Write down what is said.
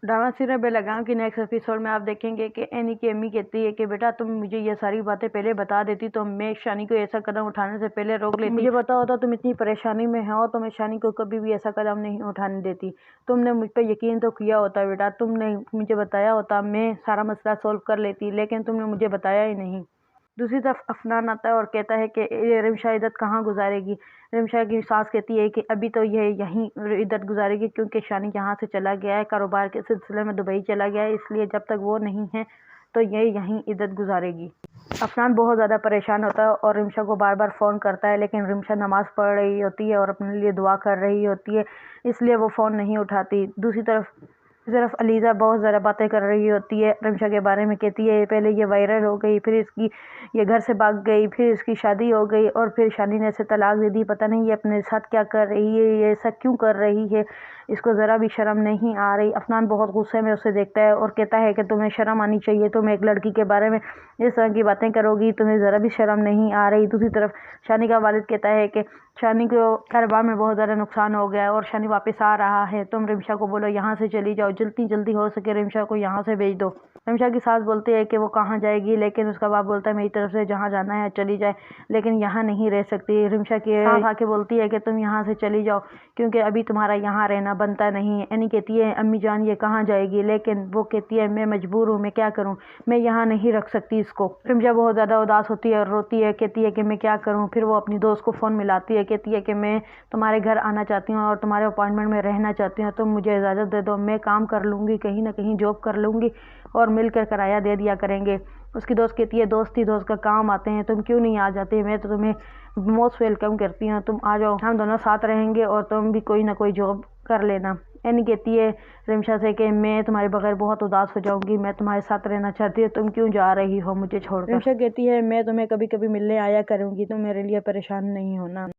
Drama serial बेलगाम की next episode में आप देखेंगे कि एनी की अम्मी कहती है कि बेटा तुम मुझे ये सारी बातें पहले बता देती तो मैं शानी को ऐसा कदम उठाने से पहले रोक लेती। मुझे पता होता तुम इतनी परेशानी में हो तो मैं शानी को कभी भी ऐसा कदम नहीं उठाने देती। तुमने मुझ पर यकीन तो किया होता बेटा, तुमने मुझे बताया होता मैं सारा मसला सोल्व कर लेती, लेकिन तुमने मुझे बताया ही नहीं। दूसरी तरफ अफनान आता है और कहता है कि रिमशा इद्दत कहाँ गुजारेगी। रिमशा की सास कहती है कि अभी तो ये यहीं इद्दत गुजारेगी क्योंकि शानी यहाँ से चला गया है, कारोबार के सिलसिले में दुबई चला गया है, इसलिए जब तक वो नहीं है तो ये यहीं इद्दत गुजारेगी। अफनान बहुत ज़्यादा परेशान होता है और रिमशा को बार बार फ़ोन करता है, लेकिन रिमशा नमाज़ पढ़ रही होती है और अपने लिए दुआ कर रही होती है, इसलिए वो फ़ोन नहीं उठाती। दूसरी तरफ अलीज़ा बहुत ज़्यादा बातें कर रही होती है रिमशा के बारे में। कहती है पहले ये वायरल हो गई, फिर इसकी ये घर से भाग गई, फिर इसकी शादी हो गई और फिर शानी ने इसे तलाक दे दी। पता नहीं ये अपने साथ क्या कर रही है, ये ऐसा क्यों कर रही है, इसको ज़रा भी शर्म नहीं आ रही। अफनान बहुत गुस्से में उसे देखता है और कहता है कि तुम्हें शर्म आनी चाहिए, तुम एक लड़की के बारे में इस तरह की बातें करोगी, तुम्हें ज़रा भी शर्म नहीं आ रही। दूसरी तरफ शानी का वालिद कहता है कि शानी को कारोबार में बहुत ज़्यादा नुकसान हो गया है और शानी वापस आ रहा है, तुम रिमशा को बोलो यहाँ से चली जाओ, जितनी जल्दी हो सके रिमशा को यहाँ से भेज दो। रिमशा की सास बोलती है कि वो कहाँ जाएगी, लेकिन उसका बाप बोलता है मेरी तरफ से जहाँ जाना है चली जाए, लेकिन यहाँ नहीं रह सकती। रिमशा की सास आके बोलती है कि तुम यहाँ से चली जाओ क्योंकि अभी तुम्हारा यहाँ रहना बनता नहीं है। एनी कहती है अम्मी जान ये कहाँ जाएगी, लेकिन वो कहती है मैं मजबूर हूँ, मैं क्या करूँ, मैं यहाँ नहीं रख सकती इसको। रिमशा बहुत ज़्यादा उदास होती है और रोती है, कहती है कि मैं क्या करूँ। फिर वो अपनी दोस्त को फ़ोन मिलाती है, कहती है कि मैं तुम्हारे घर आना चाहती हूँ और तुम्हारे अपार्टमेंट में रहना चाहती हूँ, तुम मुझे इजाज़त दे दो, मैं काम कर लूँगी, कहीं ना कहीं जॉब कर लूँगी और मिलकर किराया दे दिया करेंगे। उसकी दोस्त कहती है दोस्त ही दोस्त का काम आते हैं, तुम क्यों नहीं आ जाते, मैं तो तुम्हें मोस्ट वेलकम करती हूँ, तुम आ जाओ, हम दोनों साथ रहेंगे और तुम भी कोई ना कोई जॉब कर लेना। एनी कहती है रिमशा से कि मैं तुम्हारे बगैर बहुत उदास हो जाऊंगी, मैं तुम्हारे साथ रहना चाहती हूँ, तुम क्यों जा रही हो मुझे छोड़कर। रिमशा कहती है मैं तुम्हें कभी कभी मिलने आया करूँगी, तुम मेरे लिए परेशान नहीं होना।